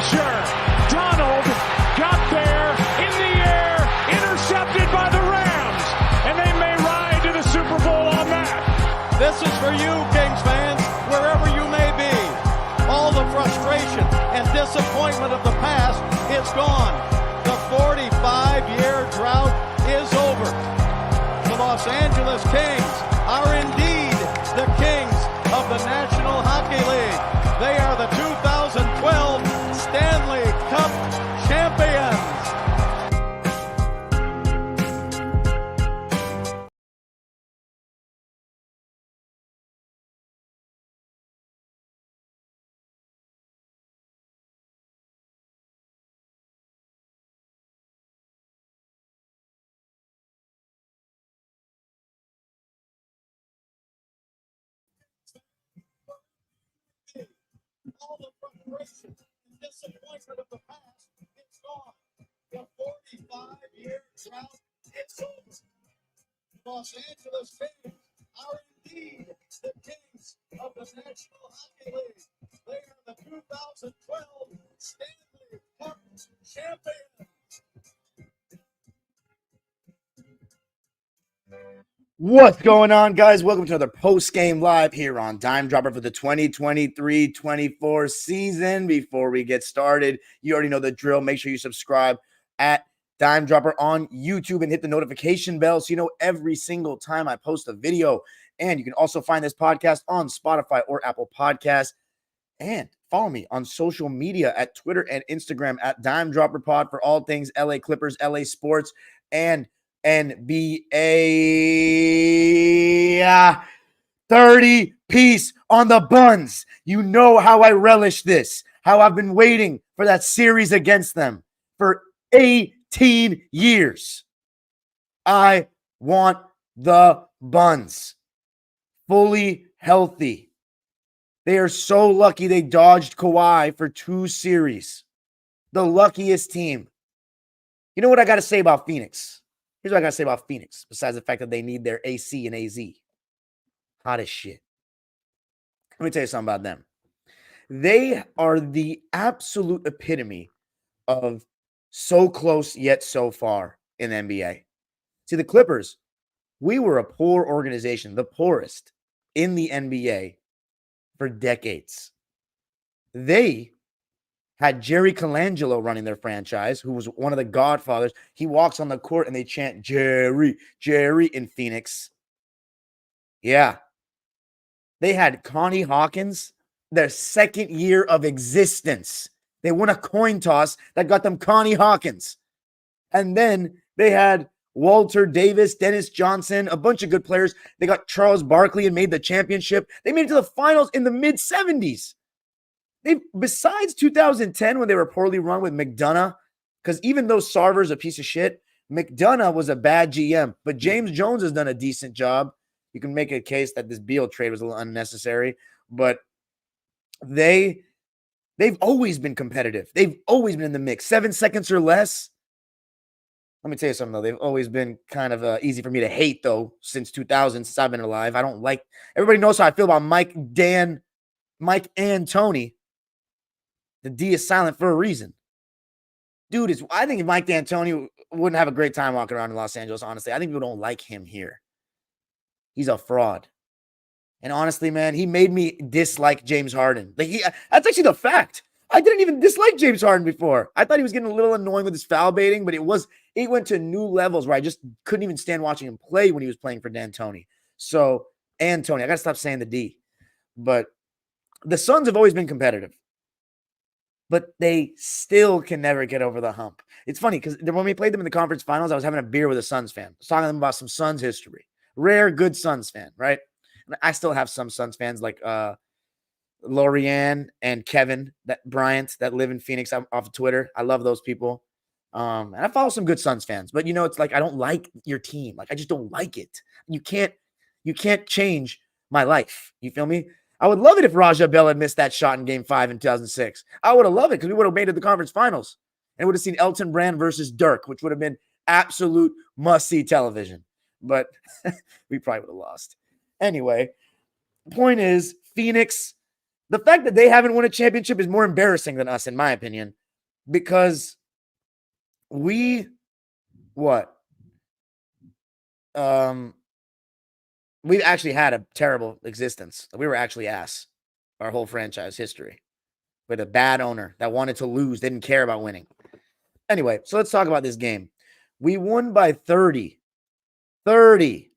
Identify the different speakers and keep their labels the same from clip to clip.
Speaker 1: pressure. Donald got there in the air, intercepted by the Rams, and they may ride to the Super Bowl on that.
Speaker 2: This is for you, Kings fans, wherever you may be. All the frustration and disappointment of the past is gone. The 45-year drought is over. The Los Angeles Kings are indeed the kings of the National Hockey League. They are the 2012 Stanley Cup champions. All the frustration and disappointment of the past is gone. The 45-year drought is over. Los Angeles Kings are indeed the kings of the National Hockey League. They are the 2012 Stanley Cup champions.
Speaker 3: What's going on, guys? Welcome to another post-game live here on Dime Dropper for the 2023-24 season. Before we get started, you already know the drill. Make sure you subscribe at Dime Dropper on YouTube and hit the notification bell so you know every single time I post a video. And you can also find this podcast on Spotify or Apple Podcasts. And follow me on social media at Twitter and Instagram at Dime Dropper Pod for all things LA Clippers, LA sports, and NBA 30-piece on the buns. You know how I relish this, how I've been waiting for that series against them for 18 years. I want the buns fully healthy. They are so lucky they dodged Kawhi for 2 series. The luckiest team. You know what I got to say about Phoenix? Here's what I got to say about Phoenix, besides the fact that they need their AC and AZ. Hot as shit. Let me tell you something about them. They are the absolute epitome of so close yet so far in the NBA. See, the Clippers, we were a poor organization, the poorest in the NBA for decades. They had Jerry Colangelo running their franchise, who was one of the godfathers. He walks on the court and they chant, Jerry, Jerry in Phoenix. Yeah. They had Connie Hawkins, their second year of existence. They won a coin toss that got them Connie Hawkins. And then they had Walter Davis, Dennis Johnson, a bunch of good players. They got Charles Barkley and made the championship. They made it to the finals in the mid-70s. Besides 2010, when they were poorly run with McDonough, because even though Sarver's a piece of shit, McDonough was a bad GM, but James Jones has done a decent job. You can make a case that this Beal trade was a little unnecessary, but they've always been competitive. They've always been in the mix. 7 seconds or less. Let me tell you something, though. They've always been kind of easy for me to hate, though, since 2000, since I've been alive. I don't like – everybody knows how I feel about Mike and Tony. The D is silent for a reason. Dude, I think if Mike D'Antoni wouldn't have a great time walking around in Los Angeles, honestly. I think people don't like him here. He's a fraud. And honestly, man, he made me dislike James Harden. That's actually the fact. I didn't even dislike James Harden before. I thought he was getting a little annoying with his foul baiting, but it went to new levels where I just couldn't even stand watching him play when he was playing for D'Antoni. So, and Tony, I got to stop saying the D. But the Suns have always been competitive. But they still can never get over the hump. It's funny because when we played them in the conference finals, I was having a beer with a Suns fan. I was talking to them about some Suns history. Rare, good Suns fan, right? And I still have some Suns fans like Lorianne and Kevin Bryant that live in Phoenix off of Twitter. I love those people. And I follow some good Suns fans. But, it's like I don't like your team. Like, I just don't like it. You can't change my life. You feel me? I would love it if Raja Bell had missed that shot in Game 5 in 2006. I would have loved it because we would have made it to the conference finals. And would have seen Elton Brand versus Dirk, which would have been absolute must-see television. But we probably would have lost. Anyway, point is, Phoenix, The fact that they haven't won a championship is more embarrassing than us, in my opinion, because we've actually had a terrible existence. We were actually ass our whole franchise history with a bad owner that wanted to lose, didn't care about winning. Anyway, so let's talk about this game. We won by 30. 30.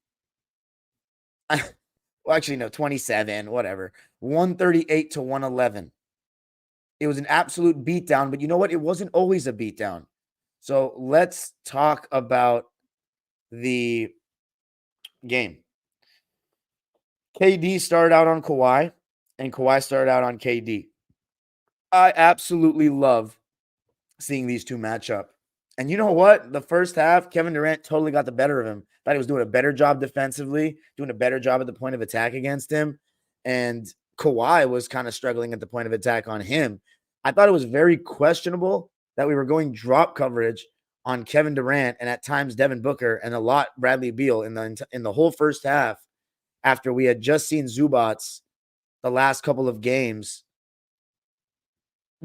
Speaker 3: Well, actually, no, 27, whatever. 138 to 111. It was an absolute beatdown, but you know what? It wasn't always a beatdown. So let's talk about the game. KD started out on Kawhi, and Kawhi started out on KD. I absolutely love seeing these two match up. And you know what? The first half, Kevin Durant totally got the better of him. Thought he was doing a better job defensively, doing a better job at the point of attack against him. And Kawhi was kind of struggling at the point of attack on him. I thought it was very questionable that we were going drop coverage on Kevin Durant and at times Devin Booker and a lot Bradley Beal in the whole first half after we had just seen Zubac the last couple of games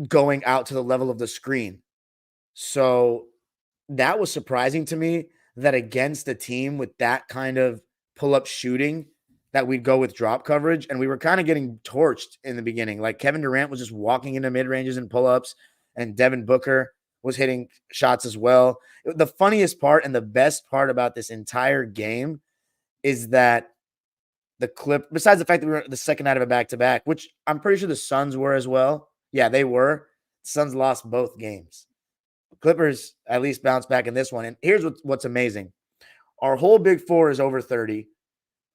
Speaker 3: going out to the level of the screen. So that was surprising to me that against a team with that kind of pull-up shooting that we'd go with drop coverage. And we were kind of getting torched in the beginning. Like Kevin Durant was just walking into mid-ranges and pull-ups, and Devin Booker was hitting shots as well. The funniest part and the best part about this entire game is that besides the fact that we were the second night of a back-to-back, which I'm pretty sure the Suns were as well. Yeah, they were. The Suns lost both games. Clippers at least bounced back in this one. And here's what's amazing. Our whole big four is over 30.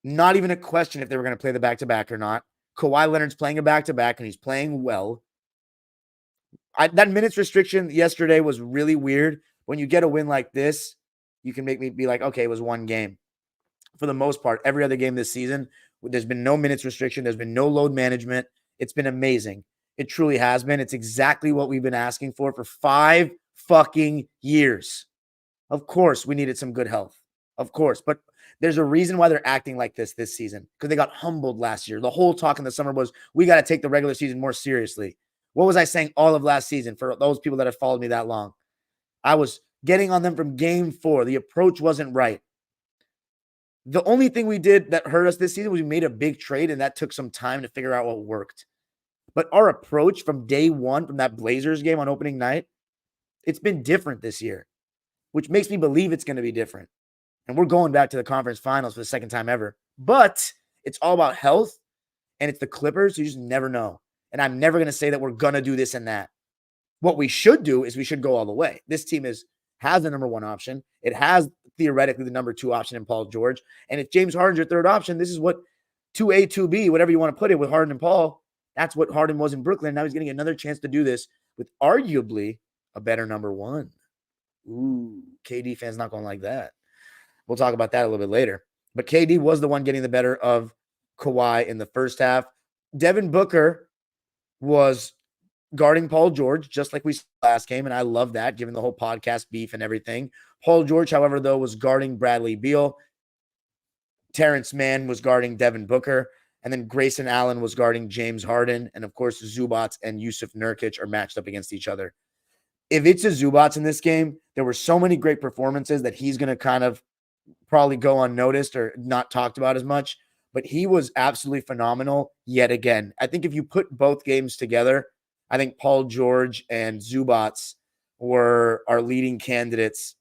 Speaker 3: Not even a question if they were going to play the back-to-back or not. Kawhi Leonard's playing a back-to-back, and he's playing well. That minutes restriction yesterday was really weird. When you get a win like this, you can make me be like, okay, it was one game. For the most part, every other game this season, there's been no minutes restriction. There's been no load management. It's been amazing. It truly has been. It's exactly what we've been asking for 5 fucking years. Of course, we needed some good health. Of course. But there's a reason why they're acting like this season, because they got humbled last year. The whole talk in the summer was, we got to take the regular season more seriously. What was I saying all of last season for those people that have followed me that long? I was getting on them from game 4. The approach wasn't right. The only thing we did that hurt us this season was we made a big trade, and that took some time to figure out what worked. But our approach from day one, from that Blazers game on opening night, it's been different this year, which makes me believe it's going to be different. And we're going back to the conference finals for the second time ever. But it's all about health, and it's the Clippers. You just never know. And I'm never going to say that we're going to do this and that. What we should do is we should go all the way. This team has the number 1 option. It has theoretically the number 2 option in Paul George. And if James Harden's your third option, this is what 2A, 2B, whatever you want to put it with Harden and Paul. That's what Harden was in Brooklyn. Now he's getting another chance to do this with arguably a better number 1. Ooh, KD fans not going to like that. We'll talk about that a little bit later. But KD was the one getting the better of Kawhi in the first half. Devin Booker was guarding Paul George, just like we saw last game, and I love that, given the whole podcast beef and everything. Paul George, however, though, was guarding Bradley Beal. Terance Mann was guarding Devin Booker, and then Grayson Allen was guarding James Harden, and of course, Zubac and Yusuf Nurkic are matched up against each other. If it's a Zubac in this game, there were so many great performances that he's going to kind of probably go unnoticed or not talked about as much, but he was absolutely phenomenal yet again. I think if you put both games together, I think Paul George and Zubac were our leading candidates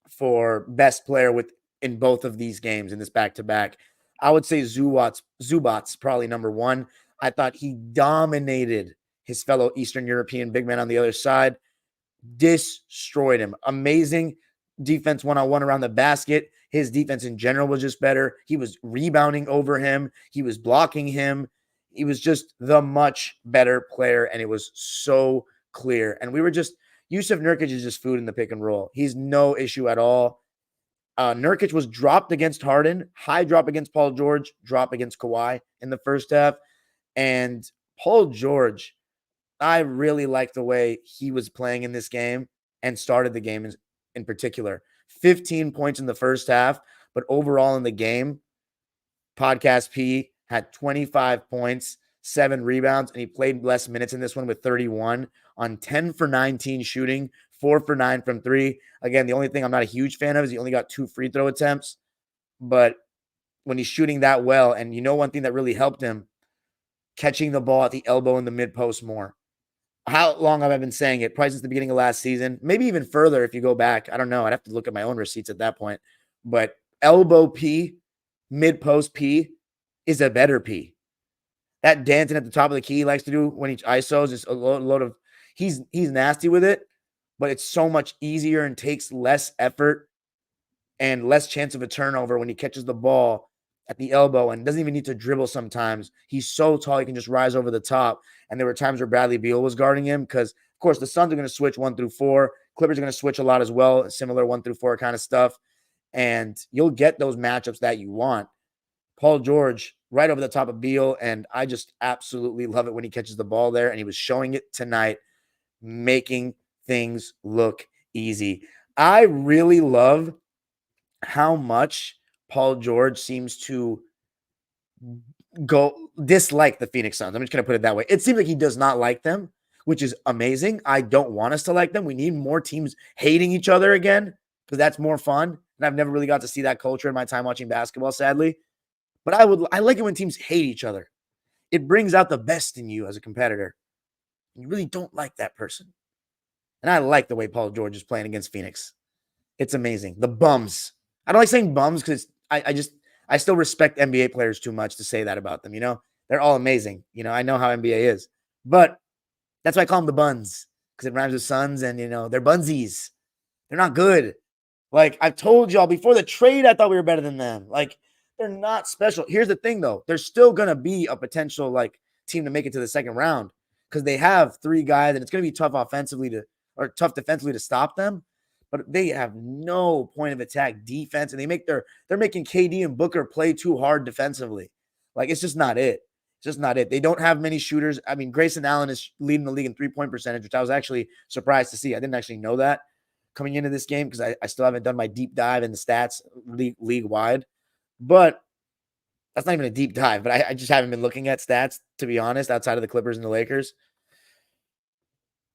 Speaker 3: for best player in both of these games in this back-to-back. I would say Zubac probably number 1. I thought he dominated his fellow Eastern European big man on the other side, destroyed him. Amazing defense one-on-one around the basket. His defense in general was just better. He was rebounding over him. He was blocking him. He was just the much better player, and it was so clear. And we were just – Yusuf Nurkic is just food in the pick and roll. He's no issue at all. Nurkic was dropped against Harden, high drop against Paul George, drop against Kawhi in the first half. And Paul George, I really liked the way he was playing in this game and started the game in particular. 15 points in the first half, but overall in the game, Podcast P had 25 points, 7 rebounds, and he played less minutes in this one with 31 on 10 for 19 shooting, 4 for 9 from 3. Again, the only thing I'm not a huge fan of is he only got 2 free throw attempts. But when he's shooting that well, and one thing that really helped him, catching the ball at the elbow in the mid post more. How long have I been saying it? Probably since the beginning of last season, maybe even further if you go back. I don't know. I'd have to look at my own receipts at that point. But elbow P, mid post P is a better P. That dancing at the top of the key he likes to do when he ISOs is a load of. He's nasty with it, but it's so much easier and takes less effort and less chance of a turnover when he catches the ball at the elbow and doesn't even need to dribble sometimes. He's so tall, he can just rise over the top. And there were times where Bradley Beal was guarding him because, of course, the Suns are going to switch 1 through 4. Clippers are going to switch a lot as well, similar 1 through 4 kind of stuff. And you'll get those matchups that you want. Paul George right over the top of Beal, and I just absolutely love it when he catches the ball there, and he was showing it tonight, making things look easy. I really love how much Paul George seems to dislike the Phoenix Suns. I'm just going to put it that way. It seems like he does not like them, which is amazing. I don't want us to like them. We need more teams hating each other again because that's more fun. And I've never really got to see that culture in my time watching basketball, sadly. But I like it when teams hate each other. It brings out the best in you as a competitor. You really don't like that person. And I like the way Paul George is playing against Phoenix. It's amazing. The bums. I don't like saying bums because I still respect NBA players too much to say that about them. They're all amazing. I know how NBA is, but that's why I call them the buns because it rhymes with sons and, they're bunsies. They're not good. Like I've told y'all before the trade, I thought we were better than them. Like they're not special. Here's the thing though. There's still going to be a potential like team to make it to the second round because they have 3 guys and it's going to be tough tough defensively to stop them. But they have no point of attack defense, and they're making KD and Booker play too hard defensively. Like it's just not it. It's just not it. They don't have many shooters. I mean, Grayson Allen is leading the league in 3-point percentage, which I was actually surprised to see. I didn't actually know that coming into this game because I still haven't done my deep dive in the stats league wide. But that's not even a deep dive. But I just haven't been looking at stats, to be honest, outside of the Clippers and the Lakers.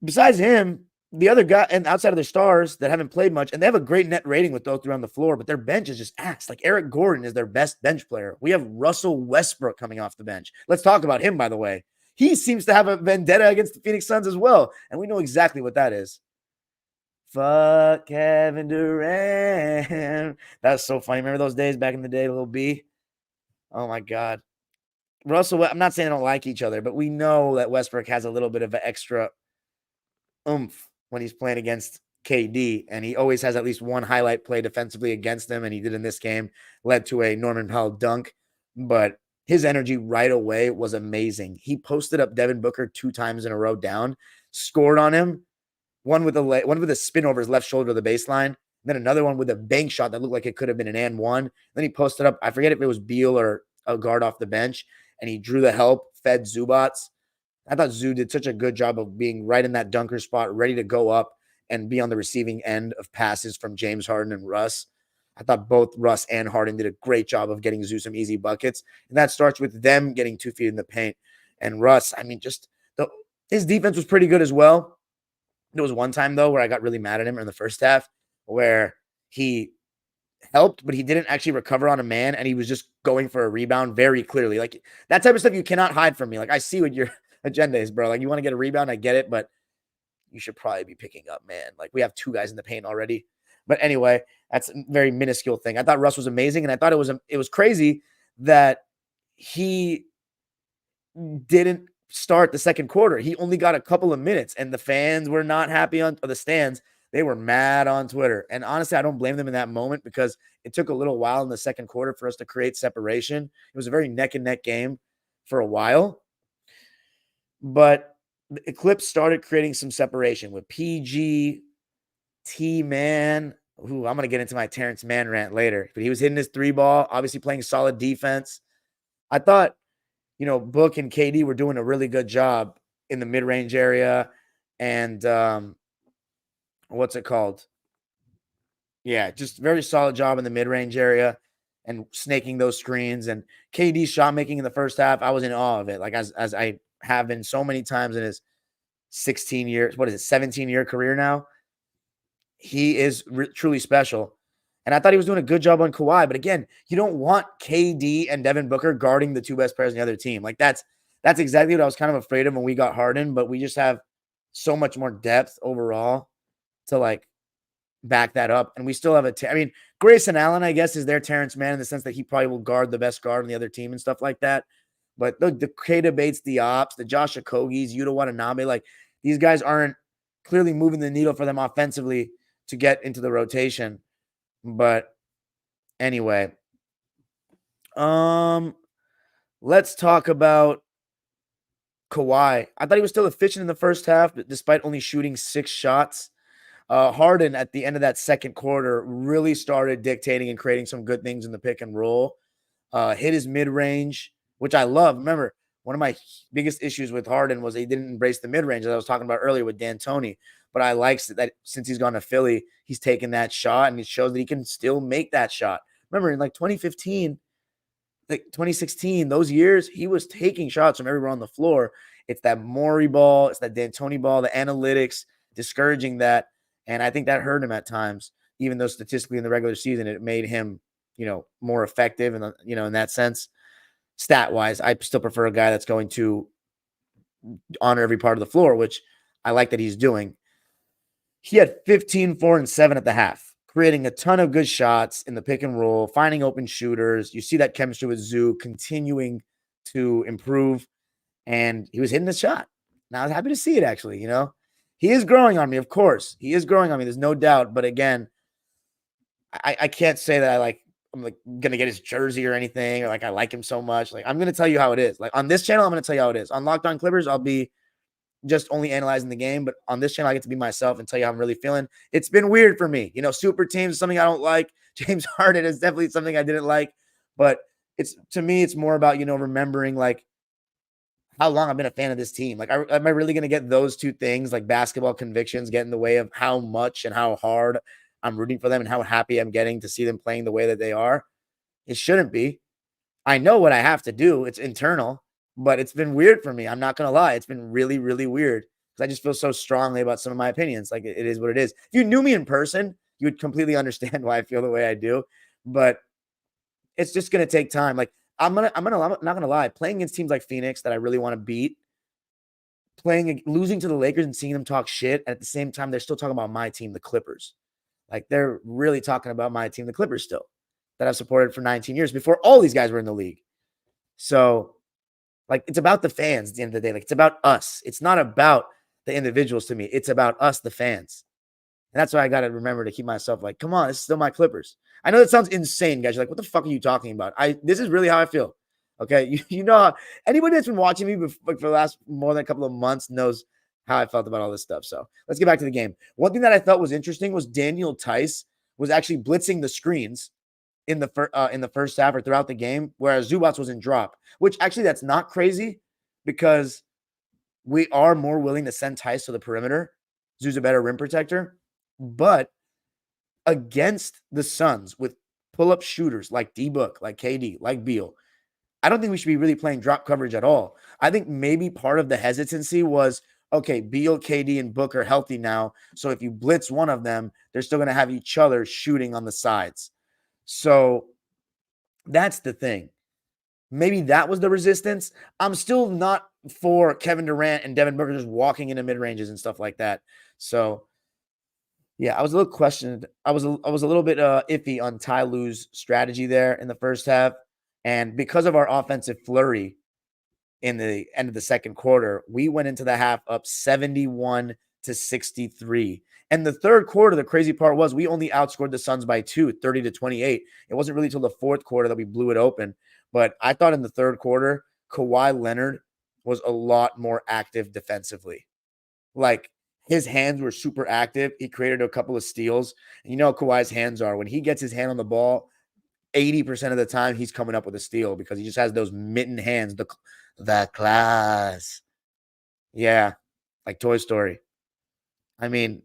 Speaker 3: Besides him, the other guy, and outside of their stars that haven't played much, and they have a great net rating with those 3 on the floor, but their bench is just ass. Like Eric Gordon is their best bench player. We have Russell Westbrook coming off the bench. Let's talk about him, by the way. He seems to have a vendetta against the Phoenix Suns as well, and we know exactly what that is. Fuck Kevin Durant. That's so funny. Remember those days back in the day, Lil B? Oh, my God. Russell, I'm not saying they don't like each other, but we know that Westbrook has a little bit of an extra oomph when he's playing against KD, and he always has at least one highlight play defensively against him, and he did in this game, led to a Norman Powell dunk, but his energy right away was amazing. He posted up Devin Booker 2 times in a row down, scored on him, one with a spin over his left shoulder to the baseline, then another one with a bank shot that looked like it could have been an and one. Then he posted up, I forget if it was Beal or a guard off the bench, and he drew the help, fed Zubac. I thought Zoo did such a good job of being right in that dunker spot, ready to go up and be on the receiving end of passes from James Harden and Russ. I thought both Russ and Harden did a great job of getting Zoo some easy buckets. And that starts with them getting 2 feet in the paint. And Russ, I mean, his defense was pretty good as well. There was one time, though, where I got really mad at him in the first half where he helped, but he didn't actually recover on a man, and he was just going for a rebound very clearly. Like, that type of stuff you cannot hide from me. Like, I see what your agenda is, bro. Like, you want to get a rebound, I get it, but you should probably be picking up, man. Like, we have 2 guys in the paint already. But anyway, that's a very minuscule thing. I thought Russ was amazing, and I thought it was crazy that he didn't start the second quarter. He only got a couple of minutes, and the fans were not happy or the stands. They were mad on Twitter. And honestly, I don't blame them in that moment because it took a little while in the second quarter for us to create separation. It was a very neck and neck game for a while. But the Eclipse started creating some separation with PG, T-Man. I'm going to get into my Terance Mann rant later. But he was hitting his 3-ball, obviously playing solid defense. I thought, Book and KD were doing a really good job in the mid-range area. And what's it called? Yeah, just very solid job in the mid-range area. and snaking those screens. And KD's shot making in the first half, I was in awe of it. Like as I have been so many times in his 17-year career now. He is truly special. And I thought he was doing a good job on Kawhi. But again, you don't want KD and Devin Booker guarding the two best players in the other team. Like that's exactly what I was kind of afraid of when we got Harden. But we just have so much more depth overall to like back that up. And we still have I mean, Grayson Allen, I guess, is their Terance Mann in the sense that he probably will guard the best guard on the other team and stuff like that. But the Keita Bates, the Ops, the Josh Okogis, Yuta Watanabe, like these guys aren't clearly moving the needle for them offensively to get into the rotation. But anyway, let's talk about Kawhi. I thought he was still efficient in the first half, but despite only shooting 6 shots. Harden at the end of that second quarter really started dictating and creating some good things in the pick and roll. Hit his mid-range, which I love. Remember, one of my biggest issues with Harden was he didn't embrace the mid-range, as I was talking about earlier with D'Antoni. But I like that since he's gone to Philly, he's taken that shot, and it shows that he can still make that shot. Remember, in like 2015, like 2016, those years, he was taking shots from everywhere on the floor. It's that Morey ball, it's that D'Antoni ball, the analytics, discouraging that. And I think that hurt him at times, even though statistically in the regular season, it made him, more effective. And, in that sense, stat wise, I still prefer a guy that's going to honor every part of the floor, which I like that he's doing. He had 15, 4, and 7 at the half, creating a ton of good shots in the pick and roll, finding open shooters. You see that chemistry with Zoo continuing to improve, and he was hitting the shot. Now I was happy to see it, actually, He is growing on me, of course. He is growing on me. There's no doubt. But again, I can't say that I'm gonna get his jersey or anything, or I like him so much. I'm gonna tell you how it is. On this channel, I'm gonna tell you how it is. On Locked On Clippers, I'll be just only analyzing the game. But on this channel, I get to be myself and tell you how I'm really feeling. It's been weird for me. Super teams is something I don't like. James Harden is definitely something I didn't like. But to me, it's more about remembering how long I've been a fan of this team. Am I really going to get those two things, like basketball convictions, get in the way of how much and how hard I'm rooting for them and how happy I'm getting to see them playing the way that they are? It shouldn't be. I know what I have to do. It's internal, but it's been weird for me. I'm not going to lie. It's been really, really weird because I just feel so strongly about some of my opinions. It is what it is. If you knew me in person, you would completely understand why I feel the way I do, but it's just going to take time. I'm not gonna lie. Playing against teams like Phoenix that I really want to beat, losing to the Lakers and seeing them talk shit, and at the same time they're still talking about my team, the Clippers. They're really talking about my team, the Clippers, still, that I've supported for 19 years before all these guys were in the league. So, it's about the fans at the end of the day. It's about us. It's not about the individuals to me. It's about us, the fans. And that's why I got to remember to keep myself come on, this is still my Clippers. I know that sounds insane, guys. You're like, what the fuck are you talking about? This is really how I feel. Okay. Anybody that's been watching me for the last more than a couple of months knows how I felt about all this stuff. So let's get back to the game. One thing that I thought was interesting was Daniel Tice was actually blitzing the screens in the first half or throughout the game, whereas Zubac was in drop, which actually that's not crazy because we are more willing to send Tice to the perimeter. Zu's a better rim protector. But against the Suns with pull-up shooters like D-Book, like KD, like Beal, I don't think we should be really playing drop coverage at all. I think maybe part of the hesitancy was, okay, Beal, KD, and Book are healthy now, so if you blitz one of them, they're still going to have each other shooting on the sides. So that's the thing. Maybe that was the resistance. I'm still not for Kevin Durant and Devin Booker just walking into mid-ranges and stuff like that. So yeah, I was a little questioned. I was a little bit iffy on Ty Lue's strategy there in the first half. And because of our offensive flurry in the end of the second quarter, we went into the half up 71-63. And the third quarter, the crazy part was we only outscored the Suns by 2, 30-28. It wasn't really till the fourth quarter that we blew it open. But I thought in the third quarter, Kawhi Leonard was a lot more active defensively. His hands were super active. He created a couple of steals. And you know how Kawhi's hands are. When he gets his hand on the ball, 80% of the time he's coming up with a steal because he just has those mitten hands. The class. Yeah, like Toy Story. I mean,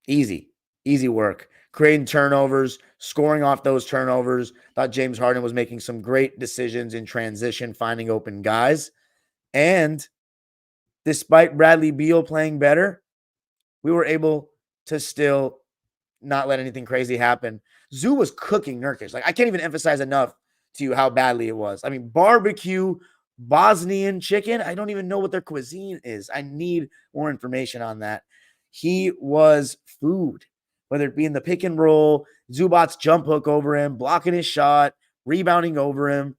Speaker 3: easy. Easy work. Creating turnovers, scoring off those turnovers. Thought James Harden was making some great decisions in transition, finding open guys. And despite Bradley Beal playing better, we were able to still not let anything crazy happen. Zoo was cooking Nurkic. Like, I can't even emphasize enough to you how badly it was. I mean, barbecue, Bosnian chicken. I don't even know what their cuisine is. I need more information on that. He was food, whether it be in the pick and roll, Zubac's jump hook over him, blocking his shot, rebounding over him.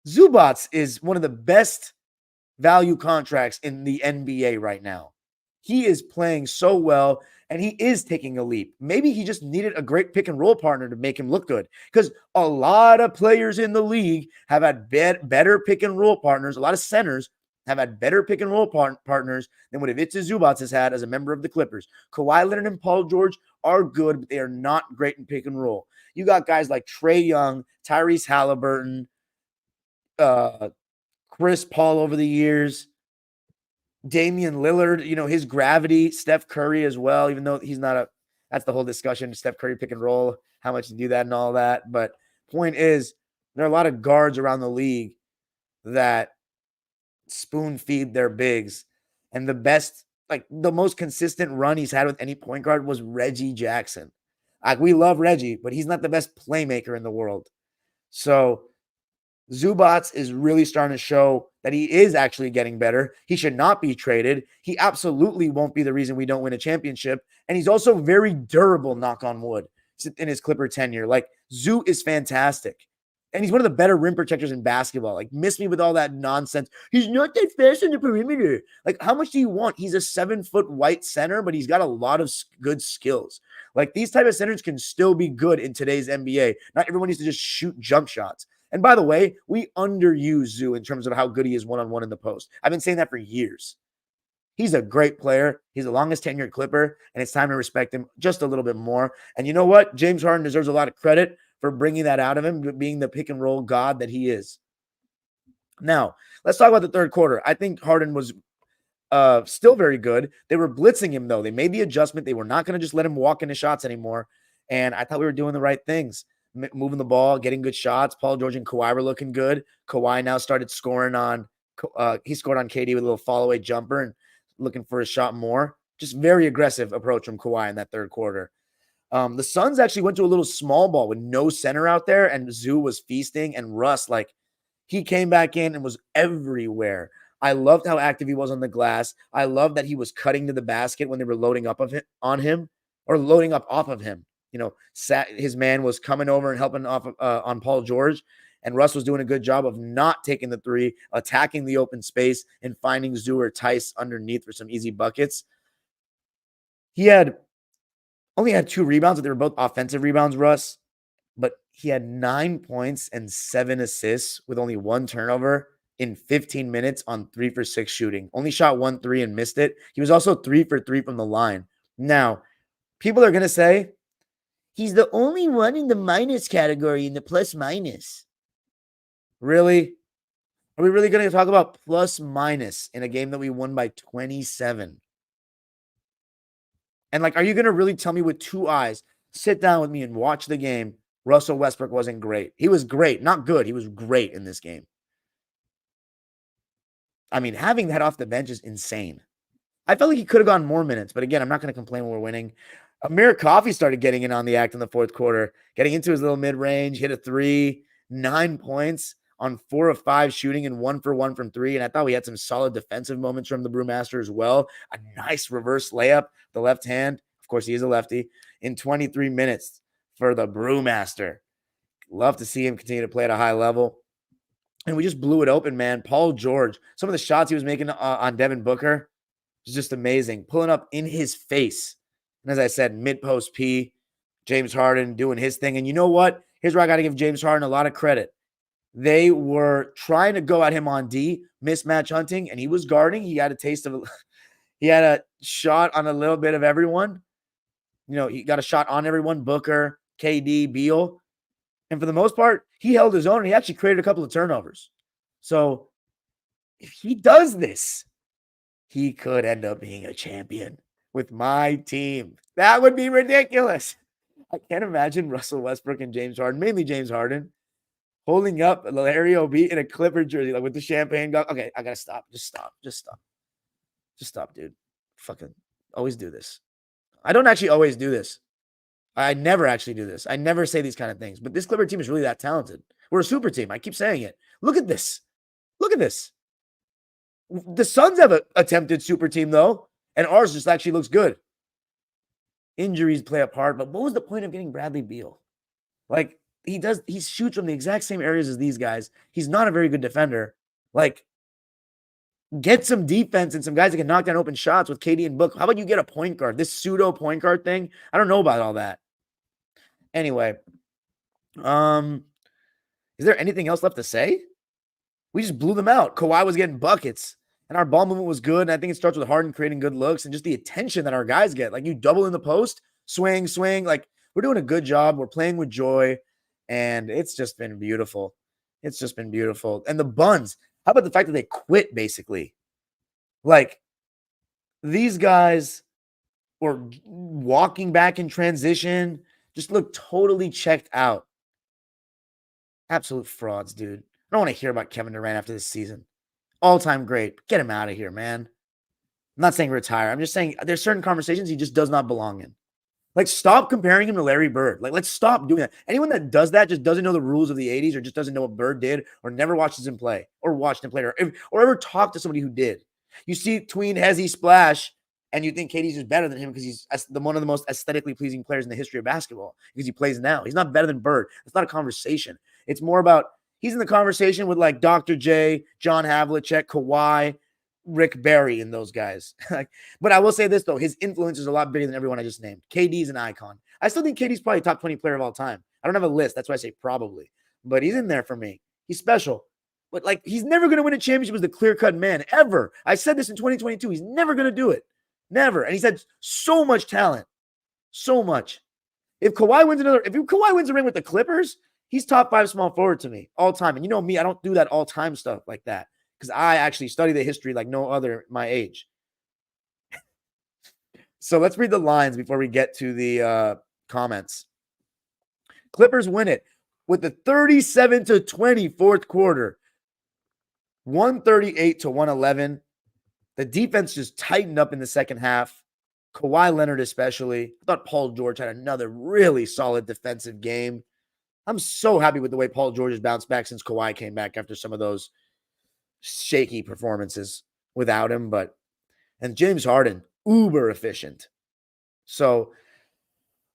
Speaker 3: Zubac is one of the best value contracts in the NBA right now. He is playing so well, and he is taking a leap. Maybe he just needed a great pick and roll partner to make him look good, because a lot of players in the league have had better pick and roll partners. A lot of centers have had better pick and roll partners than what Ivica Zubac has had as a member of the Clippers. Kawhi Leonard and Paul George are good, but they are not great in pick and roll. You got guys like Trae Young, Tyrese Halliburton, Chris Paul over the years, Damian Lillard, his gravity, Steph Curry as well, even though he's not that's the whole discussion, Steph Curry pick and roll, how much to do that and all that. But point is, there are a lot of guards around the league that spoon feed their bigs. And the most consistent run he's had with any point guard was Reggie Jackson. Like, we love Reggie, but he's not the best playmaker in the world. So Zubac is really starting to show that he is actually getting better. He should not be traded. He absolutely won't be the reason we don't win a championship. And he's also very durable, knock on wood, in his Clipper tenure. Like, Zoo is fantastic. And he's one of the better rim protectors in basketball. Like, miss me with all that nonsense. He's not that fast on the perimeter. Like, how much do you want? He's a 7-foot white center, but he's got a lot of good skills. Like, these type of centers can still be good in today's NBA. Not everyone needs to just shoot jump shots. And by the way, we underuse Zoo in terms of how good he is one-on-one in the post. I've been saying that for years. He's a great player. He's the longest tenured Clipper, and it's time to respect him just a little bit more. And you know what? James Harden deserves a lot of credit for bringing that out of him, being the pick and roll god that he is. Now, let's talk about the third quarter. I think Harden was still very good. They were blitzing him, though. They made the adjustment. They were not going to just let him walk into shots anymore. And I thought we were doing the right things. Moving the ball, getting good shots. Paul George and Kawhi were looking good. Kawhi now started scoring on he scored on KD with a little follow-away jumper and looking for a shot more. Just very aggressive approach from Kawhi in that third quarter. The Suns actually went to a little small ball with no center out there, and Zoo was feasting, and Russ, he came back in and was everywhere. I loved how active he was on the glass. I loved that he was cutting to the basket when they were loading up on him or loading up off of him. His man was coming over and helping off on Paul George, and Russ was doing a good job of not taking the three, attacking the open space, and finding Zoo or Tice underneath for some easy buckets. He only had 2 rebounds, but they were both offensive rebounds, Russ, but he had 9 points and 7 assists with only 1 turnover in 15 minutes on 3 for 6 shooting. Only shot 1 3 and missed it. He was also 3 for 3 from the line. Now, people are going to say, he's the only one in the minus category in the plus minus. Really? Are we really going to talk about plus minus in a game that we won by 27? And are you going to really tell me with 2 eyes, sit down with me and watch the game, Russell Westbrook wasn't great? He was great, not good. He was great in this game. I mean, having that off the bench is insane. I felt like he could have gotten more minutes, but again, I'm not going to complain when we're winning. Amir Coffey started getting in on the act in the fourth quarter, getting into his little mid-range, hit a 3, 9 points on 4 of 5 shooting and 1 for 1 from 3. And I thought we had some solid defensive moments from the Brewmaster as well. A nice reverse layup, the left hand. Of course, he is a lefty in 23 minutes for the Brewmaster. Love to see him continue to play at a high level. And we just blew it open, man. Paul George, some of the shots he was making on Devin Booker was just amazing. Pulling up in his face. And as I said, mid-post P, James Harden doing his thing. And you know what? Here's where I got to give James Harden a lot of credit. They were trying to go at him on D, mismatch hunting, and he was guarding. He had a taste of he had a shot on a little bit of everyone. He got a shot on everyone, Booker, KD, Beal. And for the most part, he held his own, and he actually created a couple of turnovers. So if he does this, he could end up being a champion. with my team. That would be ridiculous. I can't imagine Russell Westbrook and James Harden, mainly James Harden, holding up Larry O'B in a Clipper jersey, like with the champagne gun. Okay, I gotta stop. Just stop, dude. Fucking always do this. I don't actually always do this. I never actually do this. I never say these kind of things. But this Clipper team is really that talented. We're a super team. I keep saying it. Look at this. Look at this. The Suns have an attempted super team, though, and ours just actually looks good. Injuries play a part, but what was the point of getting Bradley Beal? Like, he shoots from the exact same areas as these guys. He's not a very good defender. Like, get some defense and some guys that can knock down open shots with KD and Book. How about you get a point guard? This pseudo point guard thing, I don't know about all that. Anyway, is there anything else left to say? We just blew them out. Kawhi was getting buckets, and our ball movement was good. And I think it starts with Harden creating good looks and just the attention that our guys get. Like, you double in the post, swing. Like, we're doing a good job. We're playing with joy, and it's just been beautiful. It's just been beautiful. And the Buns, how about the fact that they quit, basically? Like, these guys were walking back in transition, just look totally checked out. Absolute frauds, dude. I don't want to hear about Kevin Durant after this season. All-time great. Get him out of here, man. I'm not saying retire. I'm just saying there's certain conversations he just does not belong in. Like, stop comparing him to Larry Bird. Like, let's stop doing that. Anyone that does that just doesn't know the rules of the 80s or just doesn't know what Bird did or never watches him play or watched him play or ever talked to somebody who did. You see Tween Hezzy splash and you think KD's just better than him because he's one of the most aesthetically pleasing players in the history of basketball because he plays now. He's not better than Bird. It's not a conversation. It's more about he's in the conversation with like Dr. J, John Havlicek, Kawhi, Rick Barry, and those guys. But I will say this, though. His influence is a lot bigger than everyone I just named. KD's an icon. I still think KD's probably top 20 player of all time. I don't have a list. That's why I say probably. But he's in there for me. He's special. But, like, he's never going to win a championship as the clear-cut man, ever. I said this in 2022. He's never going to do it. Never. And he's had so much talent. So much. If Kawhi wins a ring with the Clippers, he's top 5 small forward to me all time. And you know me, I don't do that all-time stuff like that because I actually study the history like no other my age. So let's read the lines before we get to the comments. Clippers win it with the 37-20 fourth quarter, 138-111. The defense just tightened up in the second half. Kawhi Leonard especially. I thought Paul George had another really solid defensive game. I'm so happy with the way Paul George has bounced back since Kawhi came back after some of those shaky performances without him. And James Harden, uber efficient. So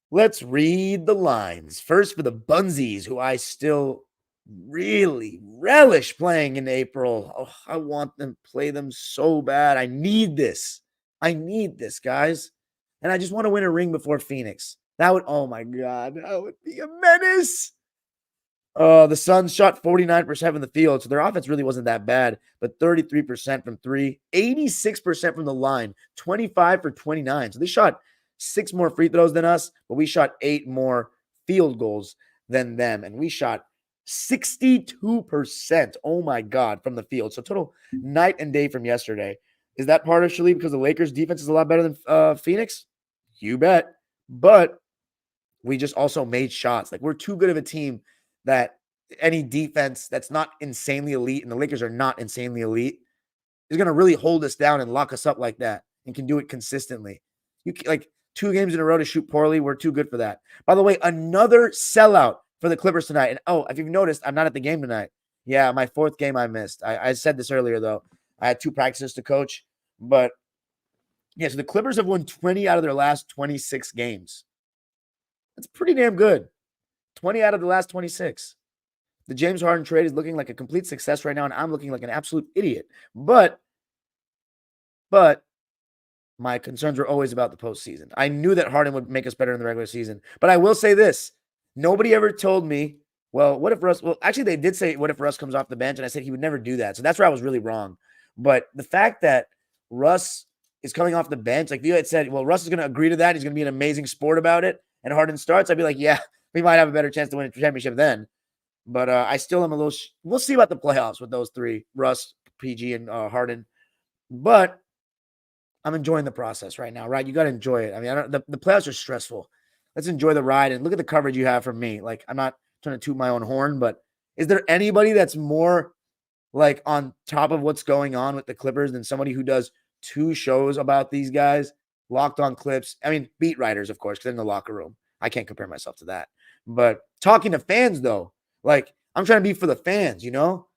Speaker 3: let's read the lines. First for the Bunsies, who I still really relish playing in April. Oh, I want them to play them so bad. I need this, guys. And I just want to win a ring before Phoenix. Oh my God, that would be a menace. The Suns shot 49% from the field, so their offense really wasn't that bad, but 33% from three, 86% from the line, 25 for 29. So they shot 6 more free throws than us, but we shot 8 more field goals than them, and we shot 62%, oh my God, from the field. So total night and day from yesterday. Is that partially because the Lakers' defense is a lot better than Phoenix? You bet. But we just also made shots. Like, we're too good of a team that any defense that's not insanely elite, and the Lakers are not insanely elite, is going to really hold us down and lock us up like that and can do it consistently. Like 2 games in a row to shoot poorly, we're too good for that. By the way, another sellout for the Clippers tonight. And if you've noticed, I'm not at the game tonight. Yeah, my 4th game I missed. I said this earlier, though. I had 2 practices to coach. But, yeah, so the Clippers have won 20 out of their last 26 games. That's pretty damn good. 20 out of the last 26. The James Harden trade is looking like a complete success right now, and I'm looking like an absolute idiot. But my concerns were always about the postseason. I knew that Harden would make us better in the regular season. But I will say this. Nobody ever told me, well, what if Russ... Well, actually, they did say, what if Russ comes off the bench? And I said he would never do that. So that's where I was really wrong. But the fact that Russ is coming off the bench, like if you had said, well, Russ is going to agree to that, he's going to be an amazing sport about it, and Harden starts, I'd be like, yeah, we might have a better chance to win a championship then. But I still am a little... We'll see about the playoffs with those 3, Russ, PG, and Harden. But I'm enjoying the process right now, right? You got to enjoy it. I mean, the playoffs are stressful. Let's enjoy the ride and look at the coverage you have from me. Like, I'm not trying to toot my own horn, but is there anybody that's more like on top of what's going on with the Clippers than somebody who does 2 shows about these guys, Locked On Clips? I mean, beat writers, of course, because they're in the locker room. I can't compare myself to that. But talking to fans, though, like, I'm trying to be for the fans, you know?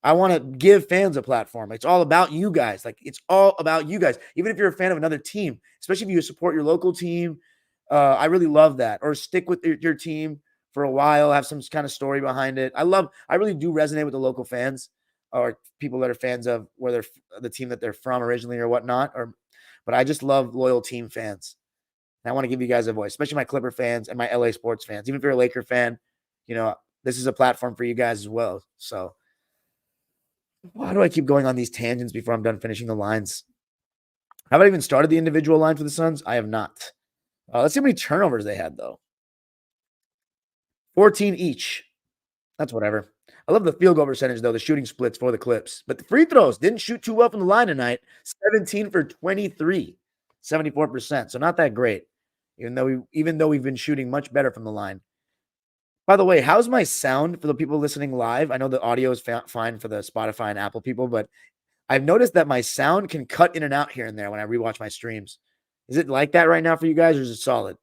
Speaker 3: I want to give fans a platform. It's all about you guys. Like, it's all about you guys. Even if you're a fan of another team, especially if you support your local team, I really love that. Or stick with your team for a while, have some kind of story behind it. I really do resonate with the local fans or people that are fans of whether the team that they're from originally or whatnot. But I just love loyal team fans. And I want to give you guys a voice, especially my Clipper fans and my LA sports fans. Even if you're a Laker fan, you know, this is a platform for you guys as well. So why do I keep going on these tangents before I'm done finishing the lines? Have I even started the individual line for the Suns? I have not. Let's see how many turnovers they had, though. 14 each. That's whatever. I love the field goal percentage, though, the shooting splits for the Clips. But the free throws didn't shoot too well from the line tonight. 17 for 23, 74%. So not that great, even though we've been shooting much better from the line. By the way, how's my sound for the people listening live? I know the audio is fine for the Spotify and Apple people, but I've noticed that my sound can cut in and out here and there when I rewatch my streams. Is it like that right now for you guys, or is it solid?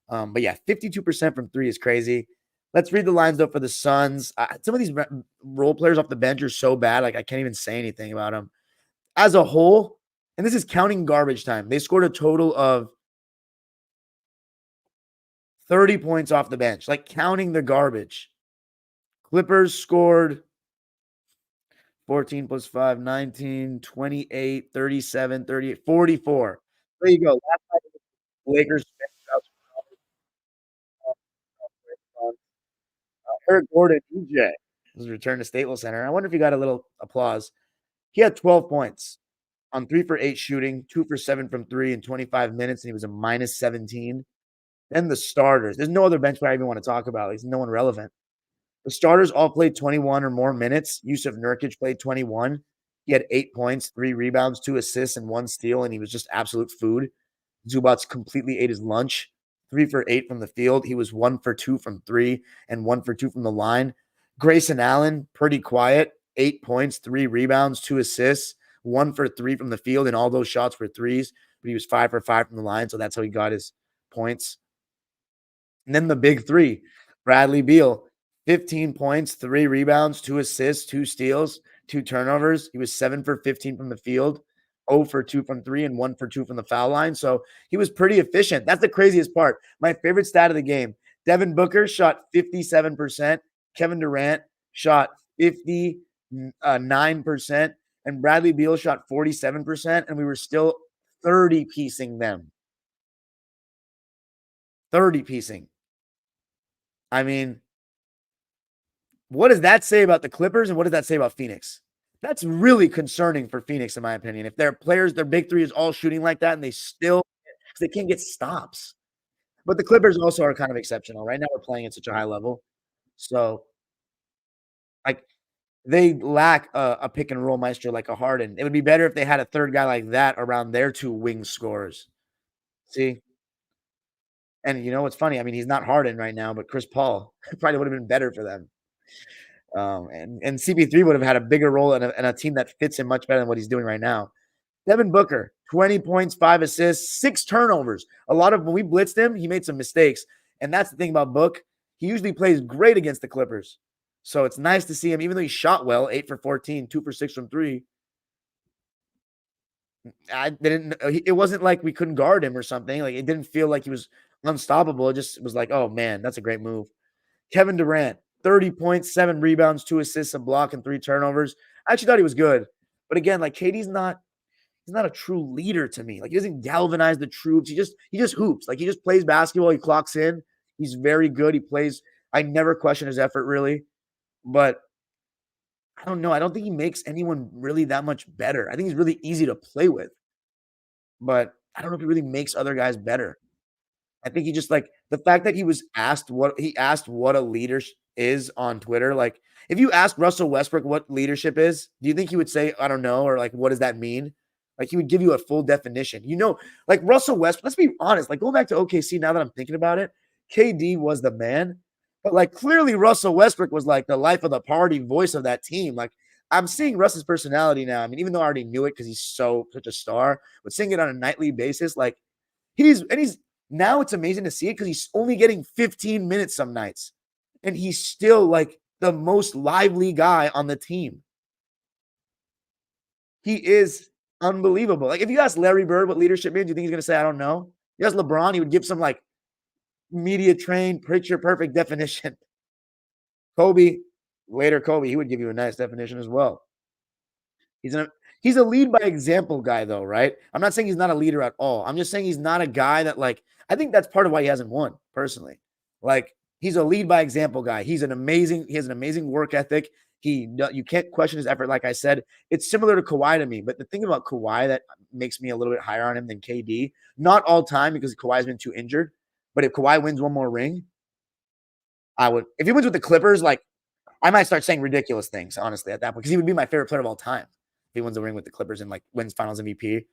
Speaker 3: But yeah, 52% from 3 is crazy. Let's read the lines, though, for the Suns. Some of these role players off the bench are so bad, like I can't even say anything about them. As a whole, and this is counting garbage time, they scored a total of 30 points off the bench, like counting the garbage. Clippers scored 14 plus 5, 19, 28, 37, 38, 44. There you go. Last night, Lakers. Eric Gordon, EJ, his return to Staples Center. I wonder if he got a little applause. He had 12 points on 3 for 8 shooting, 2 for 7 from 3 in 25 minutes, and he was a minus 17. Then the starters. There's no other bench player I even want to talk about. There's no one relevant. The starters all played 21 or more minutes. Yusuf Nurkic played 21. He had 8 points, 3 rebounds, 2 assists, and 1 steal, and he was just absolute food. Zubac completely ate his lunch. 3 for 8 from the field. He was 1 for 2 from 3 and 1 for 2 from the line. Grayson Allen, pretty quiet. 8 points, 3 rebounds, 2 assists, 1 for 3 from the field, and all those shots were threes, but he was 5 for 5 from the line, so that's how he got his points. And then the big 3, Bradley Beal, 15 points, 3 rebounds, 2 assists, 2 steals, 2 turnovers. He was 7 for 15 from the field, 0 for 2 from 3, and 1 for 2 from the foul line. So he was pretty efficient. That's the craziest part. My favorite stat of the game, Devin Booker shot 57%. Kevin Durant shot 59%. And Bradley Beal shot 47%. And we were still 30-piecing them. 30-piecing. I mean, what does that say about the Clippers, and what does that say about Phoenix? That's really concerning for Phoenix, in my opinion. If their players, their big 3 is all shooting like that, and they can't get stops. But the Clippers also are kind of exceptional. Right now, we're playing at such a high level. So, like, they lack a pick and roll maestro like a Harden. It would be better if they had a third guy like that around their 2 wing scorers. See? And you know what's funny? I mean, he's not Harden right now, but Chris Paul probably would have been better for them. And CP3 would have had a bigger role in a team that fits him much better than what he's doing right now. Devin Booker, 20 points, 5 assists, 6 turnovers. When we blitzed him, he made some mistakes. And that's the thing about Book. He usually plays great against the Clippers. So it's nice to see him, even though he shot well, 8 for 14, 2 for 6 from 3. It wasn't like we couldn't guard him or something. Like, it didn't feel like he was unstoppable. It just was like, oh man, that's a great move. Kevin Durant, 30 points, 7 rebounds, 2 assists, a block, and 3 turnovers. I actually thought he was good. But again, like, KD's not a true leader to me. Like, he doesn't galvanize the troops. He just hoops. Like, he just plays basketball. He clocks in. He's very good. He plays. I never question his effort, really. But I don't know. I don't think he makes anyone really that much better. I think he's really easy to play with. But I don't know if he really makes other guys better. I think he just, like, the fact that he asked what a leader is on Twitter. Like, if you ask Russell Westbrook what leadership is, do you think he would say, I don't know, or like, what does that mean? Like, he would give you a full definition. Like Russell Westbrook, let's be honest. Like, going back to OKC, now that I'm thinking about it, KD was the man. But, like, clearly Russell Westbrook was, like, the life of the party voice of that team. Like, I'm seeing Russ's personality now. I mean, even though I already knew it because he's such a star, but seeing it on a nightly basis, like, he's now it's amazing to see it because he's only getting 15 minutes some nights. And he's still, like, the most lively guy on the team. He is unbelievable. Like, if you ask Larry Bird what leadership means, do you think he's going to say, I don't know? You ask LeBron, he would give some, like, media trained, picture perfect definition. Kobe, he would give you a nice definition as well. He's a lead by example guy, though, right? I'm not saying he's not a leader at all. I'm just saying he's not a guy that, like, I think that's part of why he hasn't won, personally. Like, he's a lead by example guy. He has an amazing work ethic. You can't question his effort. Like I said, it's similar to Kawhi to me. But the thing about Kawhi that makes me a little bit higher on him than KD, not all time because Kawhi's been too injured. But if Kawhi wins one more ring, I would. If he wins with the Clippers, like, I might start saying ridiculous things, honestly, at that point, because he would be my favorite player of all time if he wins a ring with the Clippers and, like, wins Finals MVP.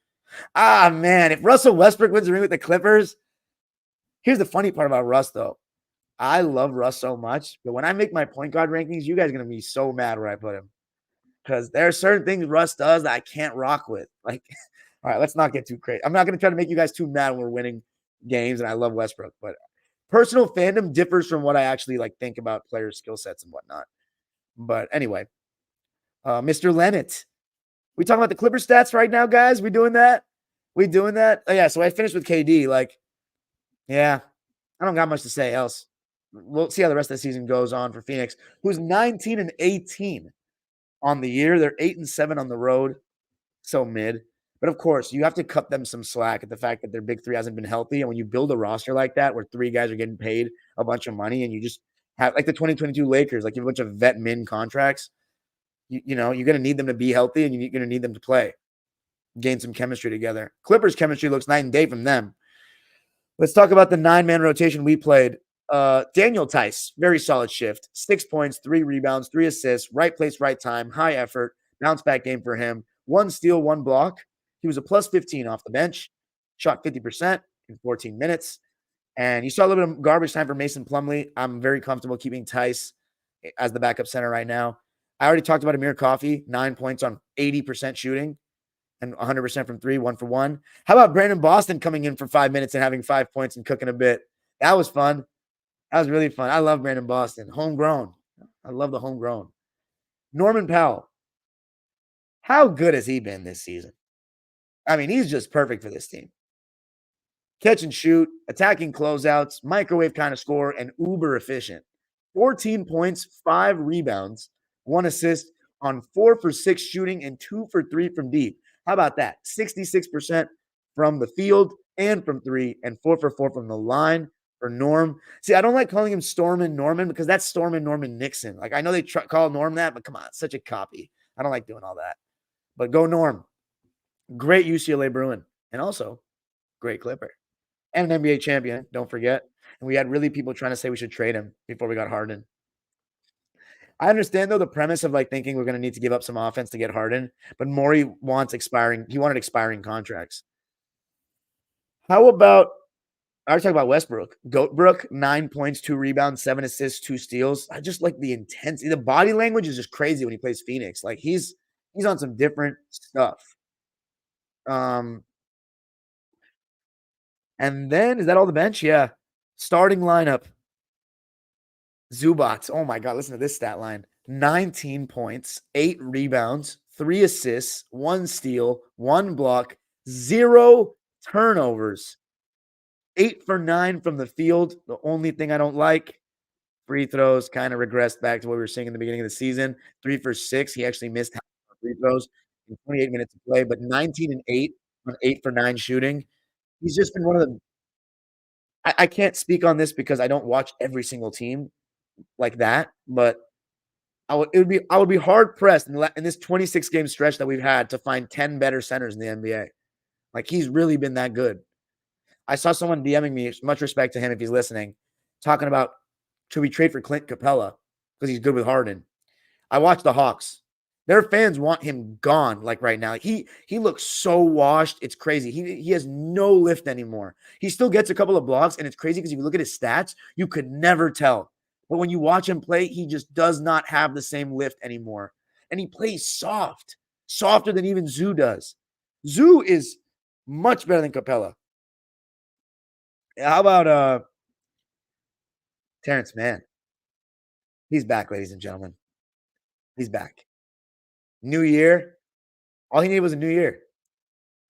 Speaker 3: Ah, man, if Russell Westbrook wins a ring with the Clippers, here's the funny part about Russ, though. I love Russ so much, but when I make my point guard rankings, you guys are going to be so mad where I put him because there are certain things Russ does that I can't rock with. Like, all right, let's not get too crazy. I'm not going to try to make you guys too mad when we're winning games, and I love Westbrook, but personal fandom differs from what I actually, like, think about players' skill sets and whatnot. But anyway, Mr. Lennett, we talking about the Clipper stats right now, guys? We doing that? Oh, yeah, so I finished with KD. Like, yeah, I don't got much to say else. We'll see how the rest of the season goes on for Phoenix, who's 19-18 on the year. They're 8-7 on the road. So mid. But of course, you have to cut them some slack at the fact that their big three hasn't been healthy. And when you build a roster like that, where three guys are getting paid a bunch of money, and you just have, like, the 2022 Lakers, like, you have a bunch of vet min contracts, you're going to need them to be healthy, and you're going to need them to play, gain some chemistry together. Clippers chemistry looks night and day from them. Let's talk about the 9-man rotation we played. Daniel Tice, very solid shift. 6 points, 3 rebounds, 3 assists, right place, right time, high effort, bounce back game for him. 1 steal, 1 block. He was a plus 15 off the bench, shot 50% in 14 minutes. And you saw a little bit of garbage time for Mason Plumlee. I'm very comfortable keeping Tice as the backup center right now. I already talked about Amir Coffey, 9 points on 80% shooting and 100% from 3, 1 for 1. How about Brandon Boston coming in for 5 minutes and having 5 points and cooking a bit? That was fun. That was really fun. I love Brandon Boston. Homegrown. I love the homegrown. Norman Powell. How good has he been this season? I mean, he's just perfect for this team. Catch and shoot, attacking closeouts, microwave kind of score, and uber efficient. 14 points, 5 rebounds, 1 assist on 4 for 6 shooting and 2 for 3 from deep. How about that? 66% from the field and from 3 and 4 for 4 from the line. For Norm. See, I don't like calling him Stormin Norman because that's Stormin Norman Nixon. Like, I know they call Norm that, but come on, it's such a copy. I don't like doing all that. But go Norm. Great UCLA Bruin. And also, great Clipper. And an NBA champion, don't forget. And we had really people trying to say we should trade him before we got Harden. I understand, though, the premise of, like, thinking we're going to need to give up some offense to get Harden. But Morey wanted expiring contracts. How about I was talking about Westbrook. Goatbrook, 9 points, 2 rebounds, 7 assists, 2 steals. I just like the intensity. The body language is just crazy when he plays Phoenix. Like, he's on some different stuff. And then, is that all the bench? Yeah. Starting lineup. Zubac. Oh, my God. Listen to this stat line. 19 points, 8 rebounds, 3 assists, 1 steal, 1 block, 0 turnovers. 8 for 9 from the field. The only thing I don't like, free throws kind of regressed back to what we were seeing in the beginning of the season. 3 for 6. He actually missed free throws in 28 minutes of play, but 19-8 on 8 for 9 shooting. He's just been one of the I can't speak on this because I don't watch every single team like that, but I would be hard pressed in this 26 game stretch that we've had to find 10 better centers in the NBA. Like, he's really been that good. I saw someone DMing me, much respect to him if he's listening, talking about should we trade for Clint Capella because he's good with Harden. I watched the Hawks. Their fans want him gone, like right now. Like he looks so washed. It's crazy. He has no lift anymore. He still gets a couple of blocks, and it's crazy because if you look at his stats, you could never tell. But when you watch him play, he just does not have the same lift anymore. And he plays soft, softer than even Zoo does. Zoo is much better than Capella. How about Terance Mann? He's back, ladies and gentlemen. He's back. New year. All he needed was a new year.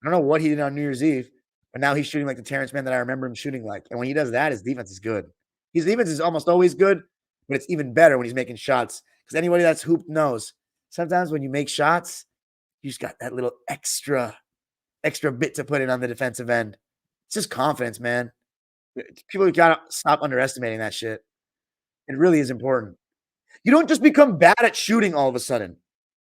Speaker 3: I don't know what he did on New Year's Eve, but now he's shooting like the Terance Mann that I remember him shooting like. And when he does that, his defense is good. His defense is almost always good, but it's even better when he's making shots. Because anybody that's hooped knows sometimes when you make shots, you just got that little extra bit to put in on the defensive end. It's just confidence, man. People got to stop underestimating that shit. It really is important. You don't just become bad at shooting all of a sudden.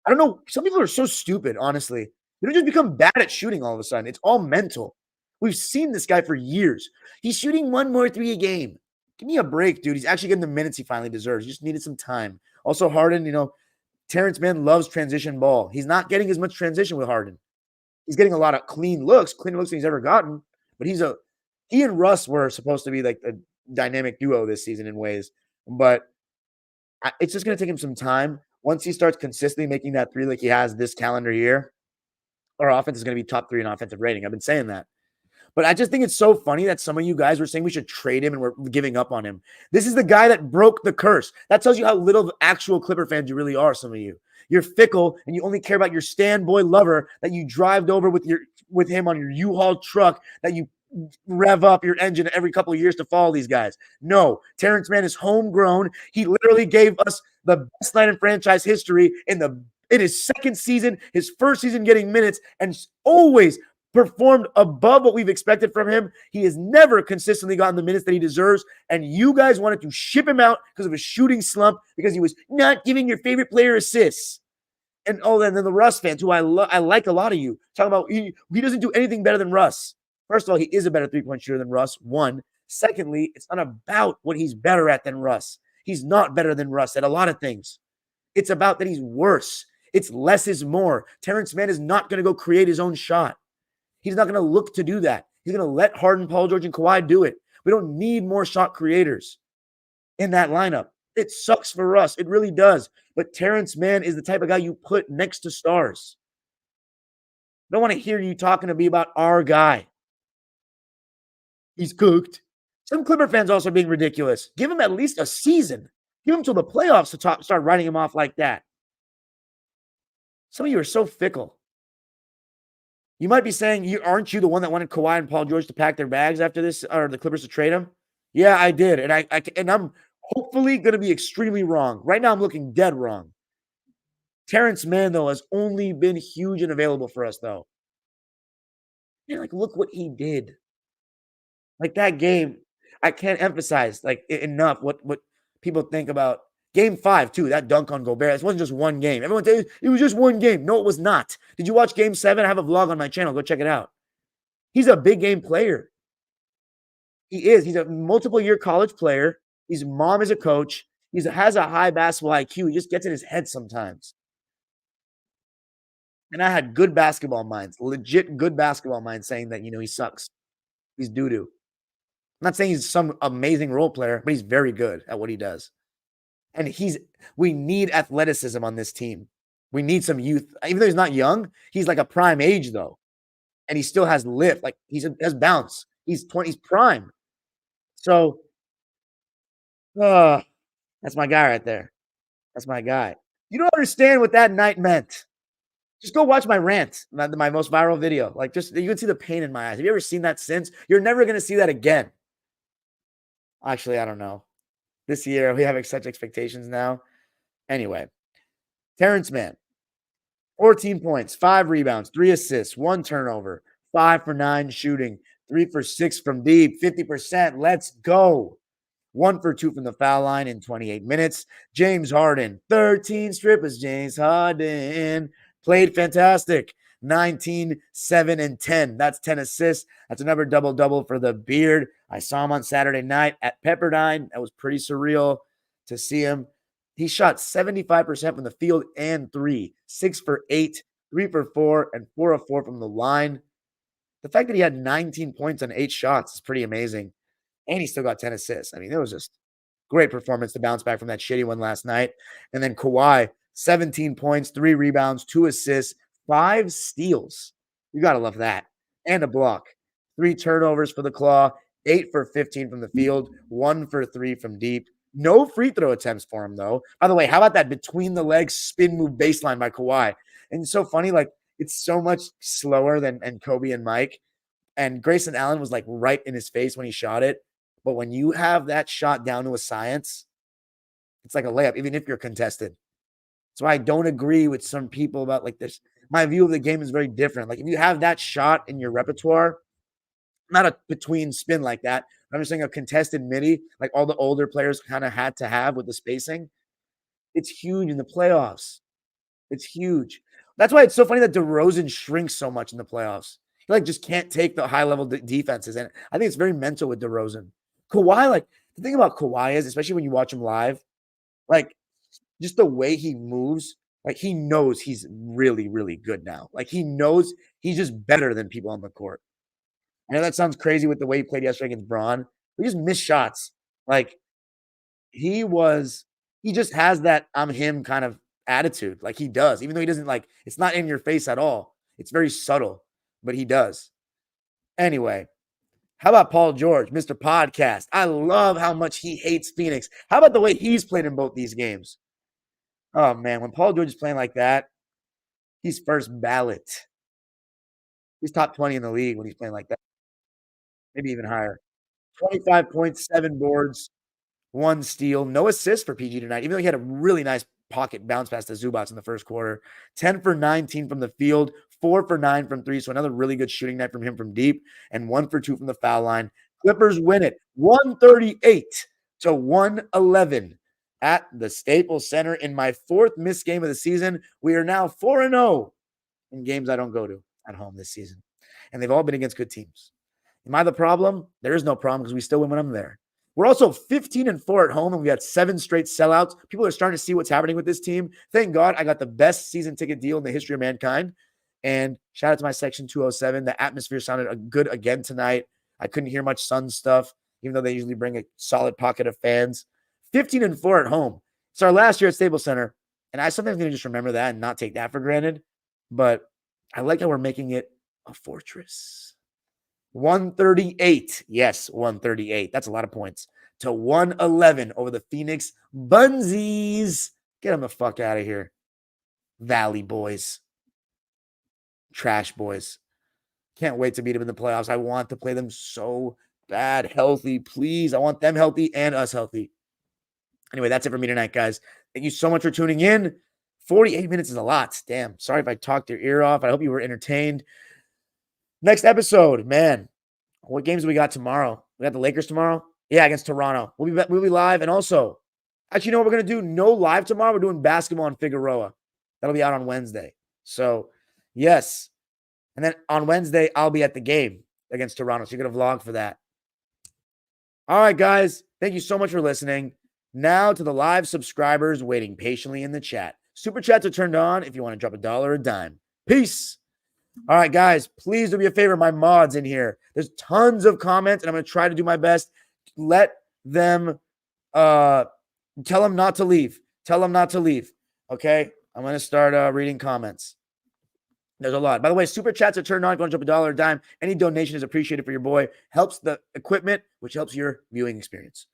Speaker 3: I don't know. Some people are so stupid, honestly. You don't just become bad at shooting all of a sudden. It's all mental. We've seen this guy for years. He's shooting 1 more 3 a game. Give me a break, dude. He's actually getting the minutes he finally deserves. He just needed some time. Also, Harden, Terance Mann loves transition ball. He's not getting as much transition with Harden. He's getting a lot of clean looks than he's ever gotten. But he and Russ were supposed to be like a dynamic duo this season in ways. But it's just going to take him some time. Once he starts consistently making that 3 like he has this calendar year, our offense is going to be top 3 in offensive rating. I've been saying that. But I just think it's so funny that some of you guys were saying we should trade him and we're giving up on him. This is the guy that broke the curse. That tells you how little actual Clipper fans you really are, some of you. You're fickle and you only care about your stand boy lover that you drive over with him on your U-Haul truck that you rev up your engine every couple of years to follow these guys. No, Terance Mann is homegrown. He literally gave us the best night in franchise history in his second season, his first season getting minutes, and always performed above what we've expected from him. He has never consistently gotten the minutes that he deserves, and you guys wanted to ship him out because of a shooting slump because he was not giving your favorite player assists. And then the Russ fans, who I like a lot of you, talking about he doesn't do anything better than Russ. First of all, he is a better three-point shooter than Russ, one. Secondly, it's not about what he's better at than Russ. He's not better than Russ at a lot of things. It's about that he's worse. It's less is more. Terance Mann is not going to go create his own shot. He's not going to look to do that. He's going to let Harden, Paul George, and Kawhi do it. We don't need more shot creators in that lineup. It sucks for us. It really does. But Terance Mann is the type of guy you put next to stars. I don't want to hear you talking to me about our guy. He's cooked. Some Clipper fans also being ridiculous. Give him at least a season. Give him till the playoffs to start writing him off like that. Some of you are so fickle. You might be saying, aren't you the one that wanted Kawhi and Paul George to pack their bags after this, or the Clippers to trade him? Yeah, I did. And I'm hopefully going to be extremely wrong. Right now, I'm looking dead wrong. Terance Mann, though, has only been huge and available for us, though. Man, look what he did. That game, I can't emphasize enough what people think about Game 5, too. That dunk on Gobert. This wasn't just one game. Everyone says it was just one game. No, it was not. Did you watch Game 7? I have a vlog on my channel. Go check it out. He's a big game player. He is. He's a multiple-year college player. His mom is a coach. He has a high basketball IQ. He just gets in his head sometimes. And I had good basketball minds, legit good basketball minds saying that, he sucks. He's doo-doo. I'm not saying he's some amazing role player, but he's very good at what he does. And we need athleticism on this team. We need some youth. Even though he's not young, he's like a prime age, though. And he still has lift. He has bounce. He's prime. So, that's my guy right there. That's my guy. You don't understand what that night meant. Just go watch my rant, my most viral video. You can see the pain in my eyes. Have you ever seen that since? You're never going to see that again. Actually, I don't know. This year, we have such expectations now. Anyway, Terance Mann, 14 points, 5 rebounds, 3 assists, 1 turnover, 5 for 9 shooting, 3 for 6 from deep, 50%. Let's go. 1 for 2 from the foul line in 28 minutes. James Harden, 13 strippers. James Harden played fantastic. 19, 7, and 10. That's 10 assists. That's another double-double for the Beard. I saw him on Saturday night at Pepperdine. That was pretty surreal to see him. He shot 75% from the field and 3, 6 for 8, 3 for 4, and 4 of 4 from the line. The fact that he had 19 points on 8 shots is pretty amazing. And he still got 10 assists. I mean, it was just great performance to bounce back from that shitty one last night. And then Kawhi, 17 points, 3 rebounds, 2 assists, 5 steals. You got to love that. And a block. 3 turnovers for the Claw, 8 for 15 from the field, 1 for 3 from deep. No free throw attempts for him, though. By the way, how about that between the legs spin move baseline by Kawhi? And it's so funny, like, it's so much slower than Kobe and Mike. And Grayson Allen was like right in his face when he shot it. But when you have that shot down to a science, it's like a layup, even if you're contested. That's why I don't agree with some people about like this. My view of the game is very different. Like if you have that shot in your repertoire, not a between spin like that. I'm just saying a contested midi, like all the older players kind of had to have with the spacing. It's huge in the playoffs. It's huge. That's why it's so funny that DeRozan shrinks so much in the playoffs. He like just can't take the high level defenses. And I think it's very mental with DeRozan. Kawhi, like the thing about Kawhi is, especially when you watch him live, like just the way he moves, like he knows he's really, really good now. Like he knows he's just better than people on the court. I know that sounds crazy with the way he played yesterday against Braun. He just missed shots. Like he just has that I'm him kind of attitude. Like he does, even though he doesn't like, it's not in your face at all. It's very subtle, but he does. Anyway, how about Paul George, Mr. Podcast? I love how much he hates Phoenix. How about the way he's played in both these games? Oh, man, when Paul George is playing like that, he's first ballot. He's top 20 in the league when he's playing like that. Maybe even higher. 25 points, 7 boards, 1 steal. No assist for PG tonight, even though he had a really nice pocket bounce pass to Zubac in the first quarter. 10 for 19 from the field, 4 for 9 from 3. So another really good shooting night from him from deep, and 1 for 2 from the foul line. Clippers win it 138-111 at the Staples Center in my 4th missed game of the season. We are now 4-0 in games I don't go to at home this season. And they've all been against good teams. Am I the problem? There is no problem because we still win when I'm there. We're also 15-4 at home, and we got 7 straight sellouts. People are starting to see what's happening with this team. Thank God I got the best season ticket deal in the history of mankind. And shout out to my Section 207. The atmosphere sounded good again tonight. I couldn't hear much Sun stuff, even though they usually bring a solid pocket of fans. 15-4 at home. It's our last year at Staples Center, and I sometimes need to just remember that and not take that for granted. But I like how we're making it a fortress. 138. Yes, 138. That's a lot of points. To 111 over the Phoenix Bunsies. Get them the fuck out of here. Valley boys. Trash boys. Can't wait to beat them in the playoffs. I want to play them so bad. Healthy, please. I want them healthy and us healthy. Anyway, that's it for me tonight, guys. Thank you so much for tuning in. 48 minutes is a lot. Damn. Sorry if I talked your ear off. I hope you were entertained. Next episode, man. What games do we got tomorrow? We got the Lakers tomorrow? Yeah, against Toronto. We'll be live. And also, actually, you know what we're going to do? No live tomorrow. We're doing basketball on Figueroa. That'll be out on Wednesday. So, yes. And then on Wednesday, I'll be at the game against Toronto. So you're going to vlog for that. All right, guys. Thank you so much for listening. Now to the live subscribers waiting patiently in the chat. Super chats are turned on if you want to drop $1 or a dime. Peace. All right, guys, please do me a favor. My mods in here. There's tons of comments, and I'm going to try to do my best. Let them, tell them not to leave. Tell them not to leave. Okay? I'm going to start reading comments. There's a lot. By the way, super chats are turned on. If you want to drop $1 or a dime, any donation is appreciated for your boy. Helps the equipment, which helps your viewing experience.